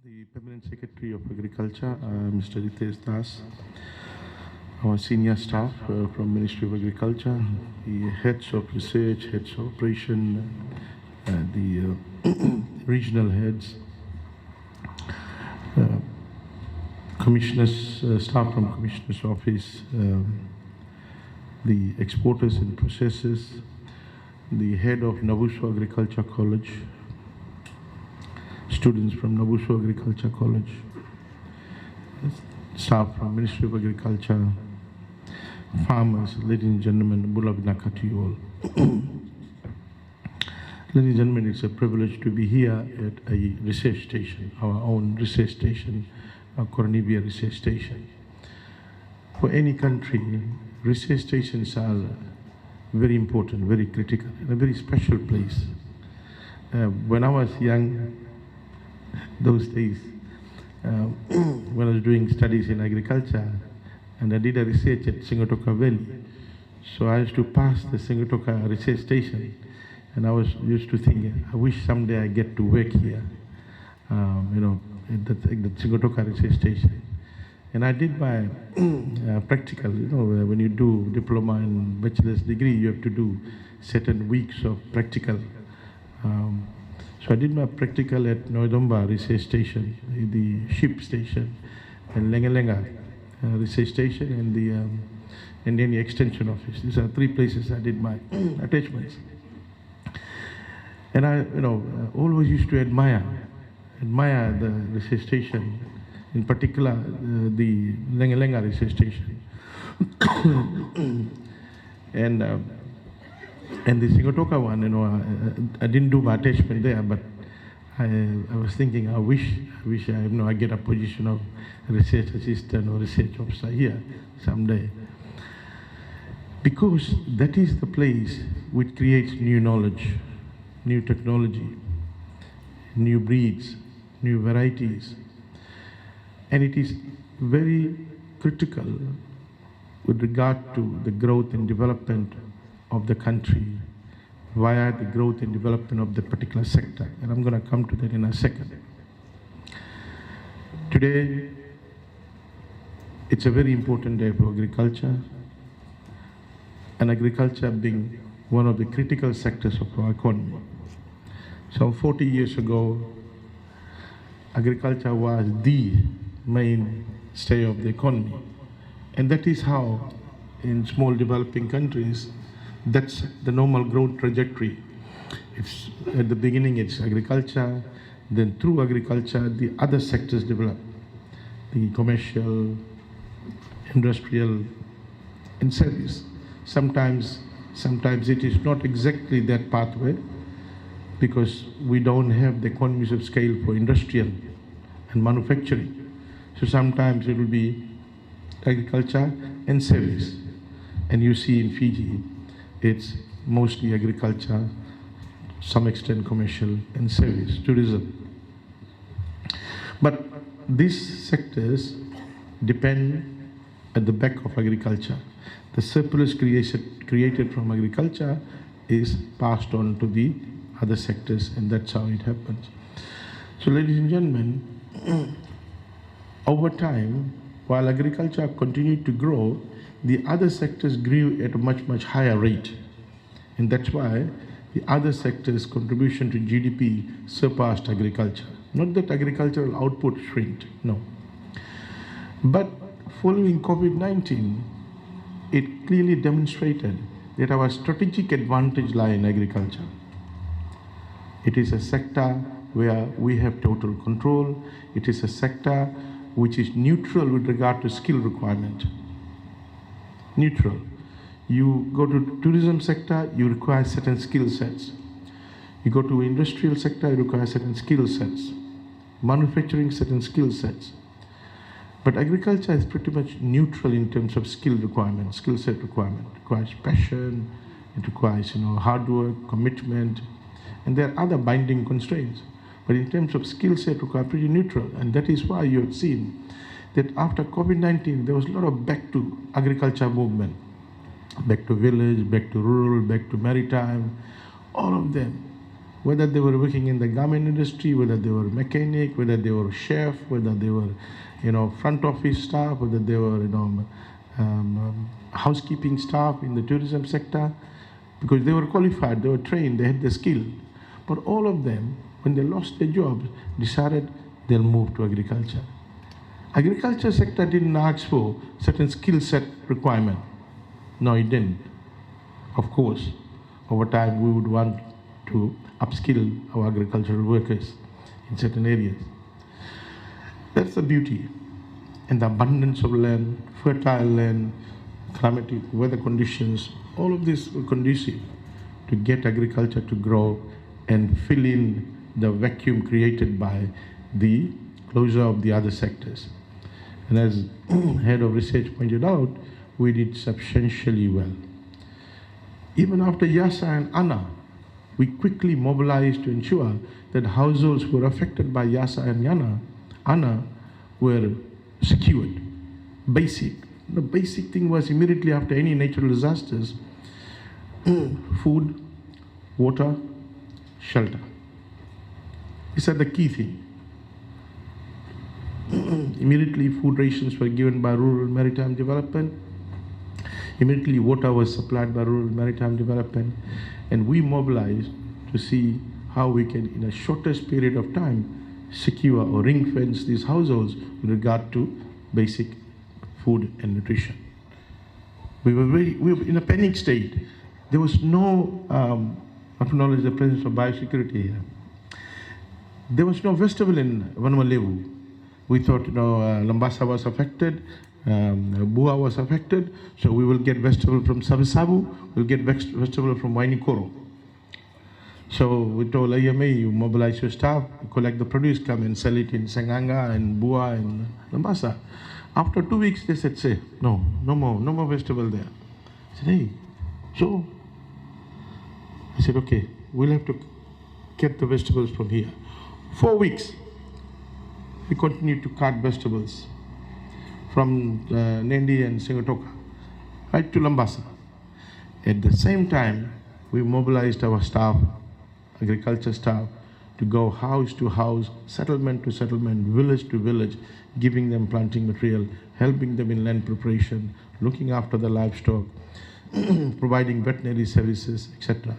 the Permanent Secretary of Agriculture, Mr. Ritesh Das, our senior staff from Ministry of Agriculture, the heads of research, heads of operation, the regional heads, commissioners, staff from Commissioner's Office, the exporters and processors, the head of Nabuso Agriculture College, students from Nabuso Agriculture College, staff from Ministry of Agriculture, farmers, ladies and gentlemen, Bulabnaka to you all. Ladies and gentlemen, it's a privilege to be here at a research station, our own research station, our Coronibia research station. For any country, research stations are very important, very critical, and a very special place. When I was young, those days, when I was doing studies in agriculture, and I did a research at Singotoka Valley, so I used to pass the Singotoka research station, and I was used to think, I wish someday I get to work here, at the Singotoka research station. And I did my practical, when you do diploma and bachelor's degree, you have to do certain weeks of practical. So I did my practical at Noidumba research station, the ship station, and Lenga research station, and the Indian Extension Office. These are three places I did my attachments. And I, always used to admire the research station, in particular the Lenga research station. And the Singotoka one, I didn't do my attachment there, but I was thinking, I wish I get a position of research assistant or research officer here someday. Because that is the place which creates new knowledge, new technology, new breeds, new varieties. And it is very critical with regard to the growth and development of the country via the growth and development of the particular sector. And I'm going to come to that in a second. Today, it's a very important day for agriculture, and agriculture being one of the critical sectors of our economy. So 40 years ago, agriculture was the mainstay of the economy. And that is how, in small developing countries, that's the normal growth trajectory. It's at the beginning, it's agriculture, then through agriculture, the other sectors develop. The commercial, industrial, and service. Sometimes it is not exactly that pathway, because we don't have the economies of scale for industrial and manufacturing. So sometimes it will be agriculture and service. And you see in Fiji, it's mostly agriculture, some extent commercial, and service, tourism. But these sectors depend at the back of agriculture. The surplus created from agriculture is passed on to the other sectors, and that's how it happens. So ladies and gentlemen, over time, while agriculture continued to grow, the other sectors grew at a much higher rate. And that's why the other sectors' contribution to GDP surpassed agriculture. Not that agricultural output shrinked, no. But following COVID-19, it clearly demonstrated that our strategic advantage lies in agriculture. It is a sector where we have total control. It is a sector which is neutral with regard to skill requirement. Neutral. You go to tourism sector, you require certain skill sets. You go to industrial sector, you require certain skill sets. Manufacturing, certain skill sets. But agriculture is pretty much neutral in terms of skill requirement, skill set requirement. It requires passion, it requires hard work, commitment, and there are other binding constraints. But in terms of skill set, it requires pretty neutral, and that is why you have seen that after COVID-19, there was a lot of back to agriculture movement. Back to village, back to rural, back to maritime, all of them. whether they were working in the garment industry, whether they were mechanic, whether they were chef, whether they were, front office staff, whether they were, housekeeping staff in the tourism sector, because they were qualified, they were trained, they had the skill. But all of them, when they lost their jobs, decided they'll move to agriculture. Agriculture sector didn't ask for certain skill set requirement. No, it didn't. Of course, over time we would want to upskill our agricultural workers in certain areas. That's the beauty. And the abundance of land, fertile land, climatic weather conditions, all of this were conducive to get agriculture to grow and fill in the vacuum created by the closure of the other sectors. And as head of research pointed out, we did substantially well. Even after Yasa and Ana, we quickly mobilized to ensure that households who were affected by Yasa and Ana were secured. The basic thing was immediately after any natural disasters, food, water, shelter. These are the key things. Immediately food rations were given by Rural Maritime Development. Immediately water was supplied by Rural Maritime Development. And we mobilized to see how we can, in a shortest period of time, secure or ring fence these households with regard to basic food and nutrition. We were in a panic state. There was no, acknowledge the presence of biosecurity here. There was no festival in Vanuatu. We thought, Lambasa was affected, Bua was affected, so we will get vegetable from Savisabu, we'll get vegetable from Wainikoro. So we told AMA, you mobilize your staff, collect the produce, come and sell it in Sanganga and Bua and Lambasa. After 2 weeks, they said, no more vegetable there. I said, hey, so? I said, okay, we'll have to get the vegetables from here. 4 weeks. We continued to cart vegetables from Nendi and Singatoka right to Lambasa. At the same time, we mobilized our staff, agriculture staff, to go house to house, settlement to settlement, village to village, giving them planting material, helping them in land preparation, looking after the livestock, providing veterinary services, etc.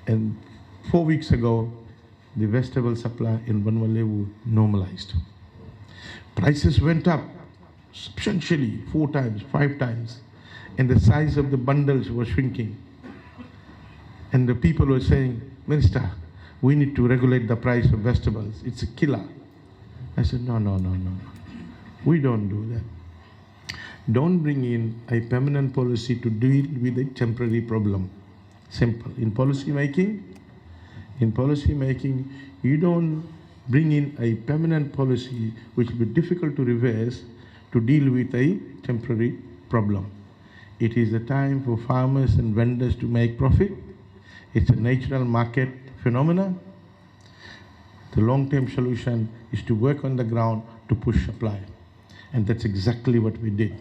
And 4 weeks ago, the vegetable supply in Vanuatu normalized. Prices went up substantially, 4 times, 5 times, and the size of the bundles was shrinking. And the people were saying, Minister, we need to regulate the price of vegetables. It's a killer. I said, no. We don't do that. Don't bring in a permanent policy to deal with a temporary problem. Simple. In policy making, you don't bring in a permanent policy which will be difficult to reverse to deal with a temporary problem. It is the time for farmers and vendors to make profit. It's a natural market phenomena. The long-term solution is to work on the ground to push supply. And that's exactly what we did.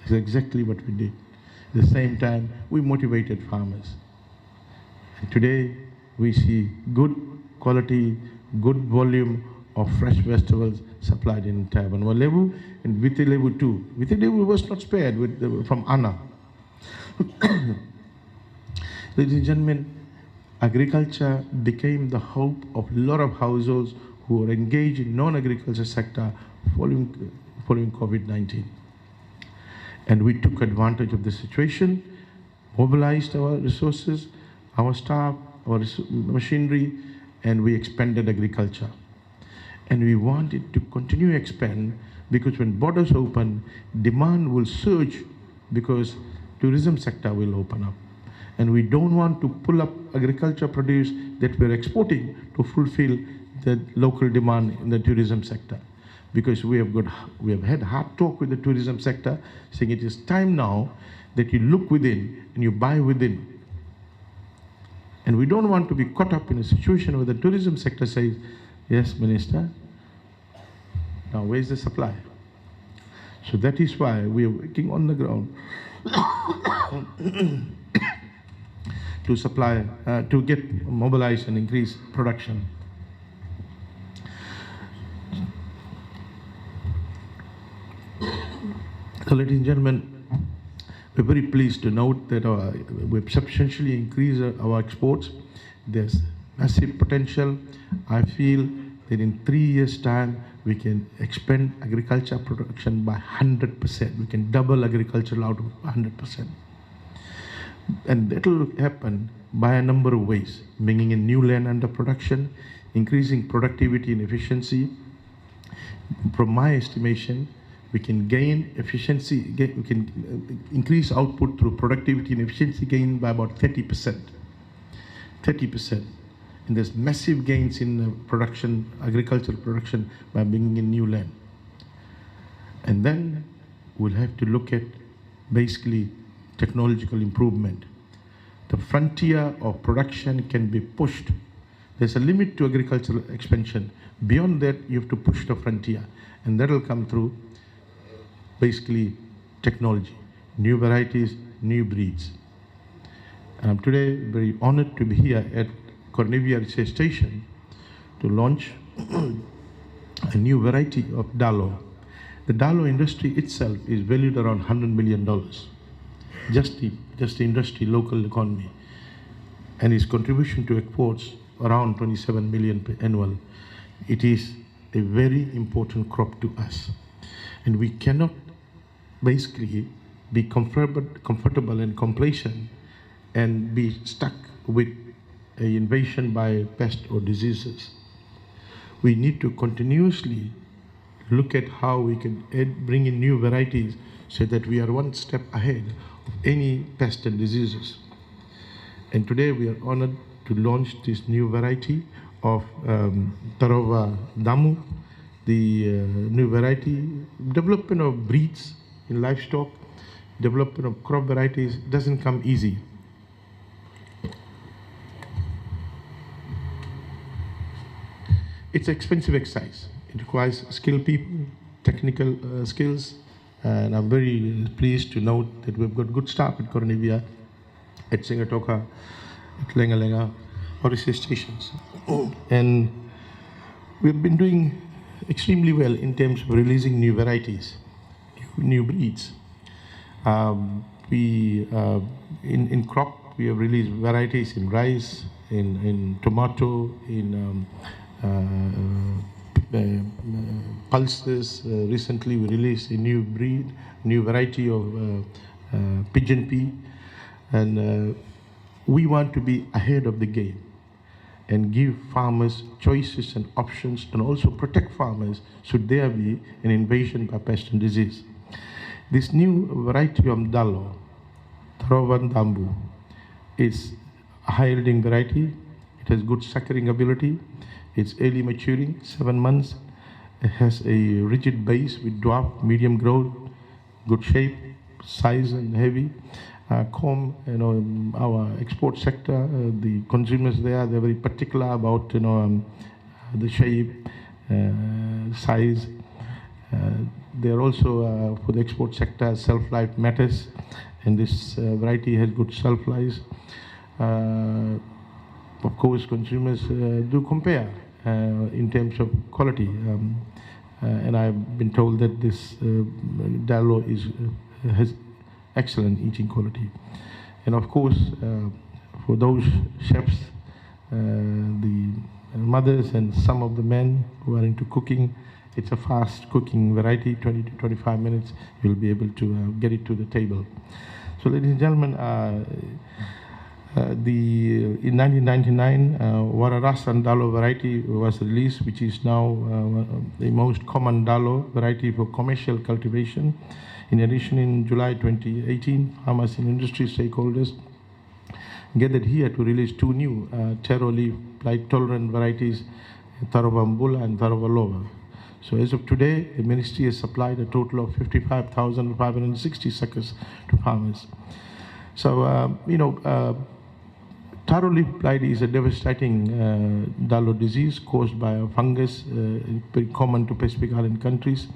At the same time, we motivated farmers. And today, we see good quality, good volume of fresh vegetables supplied in Vanuatu and Vitilevu too. Vitilevu was not spared from Ana. Ladies and gentlemen, agriculture became the hope of a lot of households who were engaged in non-agriculture sector following COVID-19. And we took advantage of the situation, mobilized our resources, our staff, our machinery, and we expanded agriculture. And we wanted to continue to expand because when borders open, demand will surge because tourism sector will open up. And we don't want to pull up agriculture produce that we're exporting to fulfill the local demand in the tourism sector. Because we have had hard talk with the tourism sector, saying it is time now that you look within and you buy within. And we don't want to be caught up in a situation where the tourism sector says, yes, Minister, now where's the supply? So that is why we are working on the ground to to supply, to get mobilized and increase production. So, ladies and gentlemen, we're very pleased to note that we've substantially increased our exports. There's massive potential. I feel that in 3 years' time, we can expand agriculture production by 100%. We can double agricultural output by 100%. And that will happen by a number of ways: bringing in new land under production, increasing productivity and efficiency. From my estimation, we can gain efficiency, we can increase output through productivity and efficiency gain by about 30%. 30%. And there's massive gains in production, agricultural production, by bringing in new land. And then we'll have to look at basically technological improvement. The frontier of production can be pushed. There's a limit to agricultural expansion. Beyond that, you have to push the frontier. And that will come through basically technology, new varieties, new breeds. And I'm today very honored to be here at Cornevia Research Station to launch a new variety of dalo. The dalo industry itself is valued around $100 million. Just the industry, local economy, and its contribution to exports around 27 million per annual. It is a very important crop to us, and we cannot basically be comfortable and complacent and be stuck with an invasion by pests or diseases. We need to continuously look at how we can bring in new varieties so that we are one step ahead of any pest and diseases. And today we are honored to launch this new variety of taro damu, the new variety. Development of breeds in livestock, development of crop varieties doesn't come easy. It's an expensive exercise. It requires skilled people, technical skills, and I'm very pleased to note that we've got good staff at Cornevia, at Singatoka, at Lenga or research stations. And we've been doing extremely well in terms of releasing new varieties, new breeds. In crop, we have released varieties in rice, in tomato, in pulses. Recently we released a new breed, new variety of pigeon pea, and we want to be ahead of the game and give farmers choices and options, and also protect farmers should there be an invasion by pest and disease. This new variety of dalo, taro damu, is a high-yielding variety. It has good suckering ability. It's early maturing, 7 months. It has a rigid base with dwarf, medium growth, good shape, size and heavy. Our export sector, the consumers there, they're very particular about the shape, size. They're also for the export sector, shelf-life matters, and this variety has good shelf-life. Of course, consumers do compare in terms of quality, and I've been told that this dalo has excellent eating quality. And of course, for those chefs, the mothers and some of the men who are into cooking, it's a fast cooking variety, 20 to 25 minutes, you'll be able to get it to the table. So ladies and gentlemen, in 1999, Waterways and Dalo variety was released, which is now the most common dalo variety for commercial cultivation. In addition, in July 2018, farmers and industry stakeholders gathered here to release 2 new taro leaf blight tolerant varieties, taro bambula and taro valova. So as of today, the ministry has supplied a total of 55,560 suckers to farmers. So, taro leaf blight is a devastating dalo disease caused by a fungus, very common to Pacific Island countries.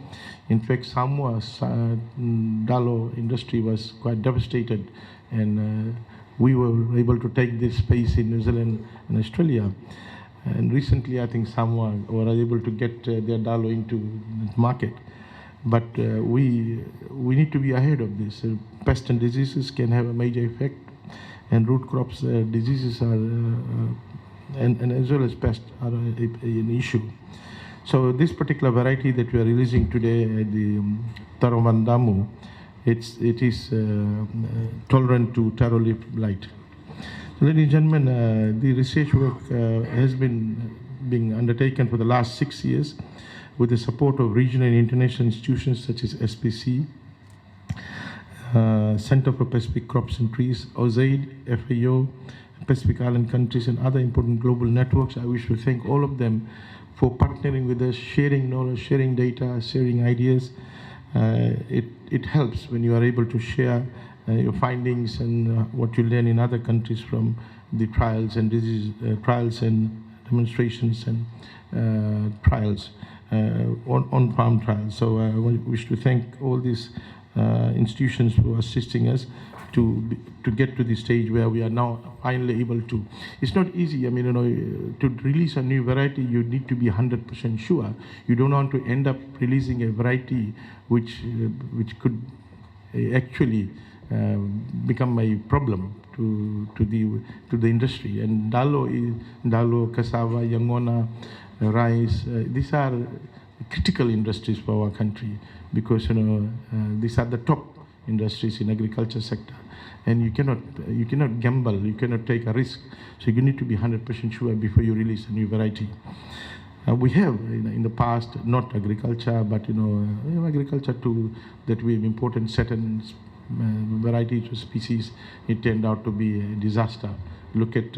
In fact, Samoa's dalo industry was quite devastated, and we were able to take this space in New Zealand and Australia. And recently, I think some were able to get their dalo into the market. But we need to be ahead of this. Pests and diseases can have a major effect, and root crops diseases are, and as well as pests are an issue. So this particular variety that we are releasing today, the taro vandamu, it is tolerant to taro leaf blight. So, ladies and gentlemen, the research work has been being undertaken for the last 6 years with the support of regional and international institutions such as SPC, Center for Pacific Crops and Trees, OZAID, FAO, Pacific Island countries, and other important global networks. I wish to thank all of them for partnering with us, sharing knowledge, sharing data, sharing ideas. It helps when you are able to share your findings and what you learn in other countries from the trials and trials and demonstrations and trials on-farm trials. So I wish to thank all these institutions for assisting us to get to the stage where we are now finally able to. It's not easy. I mean, to release a new variety, you need to be 100% sure. You don't want to end up releasing a variety which could actually become a problem to the industry. And dalo, cassava, yangona, rice, these are critical industries for our country, because these are the top industries in agriculture sector, and you cannot gamble, you cannot take a risk. So you need to be 100% sure before you release a new variety. We have in the past, not agriculture, but agriculture too, that we have imported certain varieties or species. It turned out to be a disaster. Look at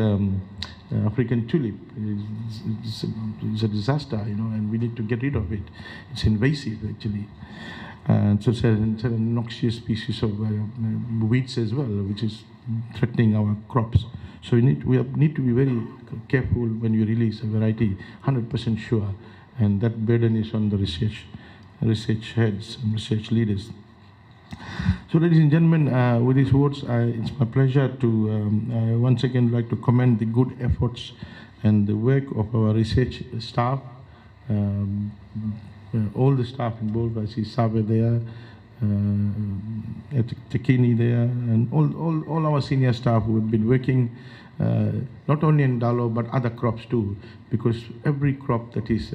African tulip. It's a disaster, and we need to get rid of it. It's invasive, actually. So certain noxious species of weeds as well, which is threatening our crops. So we need to be very careful when we release a variety, 100% sure, and that burden is on the research heads and research leaders. So, ladies and gentlemen, with these words, it's my pleasure to once again like to commend the good efforts and the work of our research staff, all the staff involved. I see Sabe there, Tekini there, and all our senior staff who have been working not only in dalo but other crops too, because every crop that is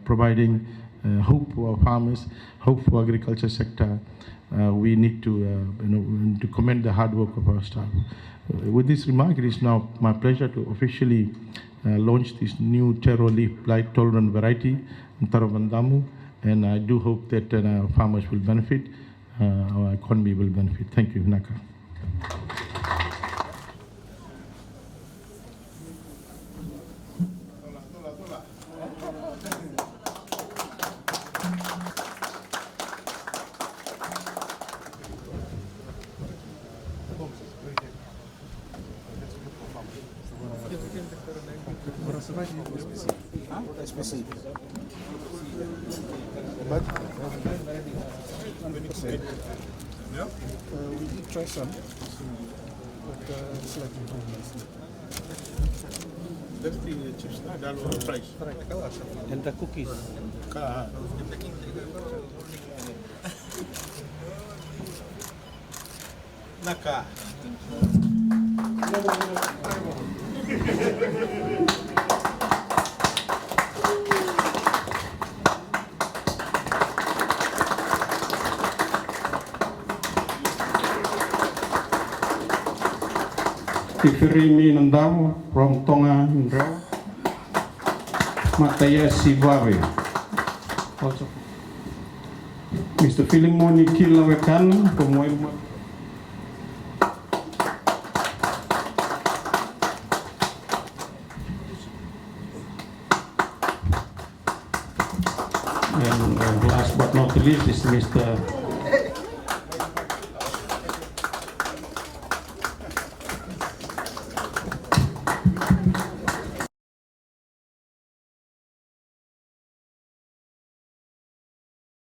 providing hope for our farmers, hope for agriculture sector. We need to commend the hard work of our staff. With this remark, it is now my pleasure to officially launch this new taro leaf blight tolerant variety, taro vandamu, and I do hope that our farmers will benefit, our economy will benefit. Thank you, Naka. But we did try some, but it's like That's the chips, dalo price. and the cookies. Naka. Tifirimi Nandamo from Tonga Indra, Mataya Sivawe. Also, Mr. Filimoni Kilawekan from Waima. And last but not least is Mr.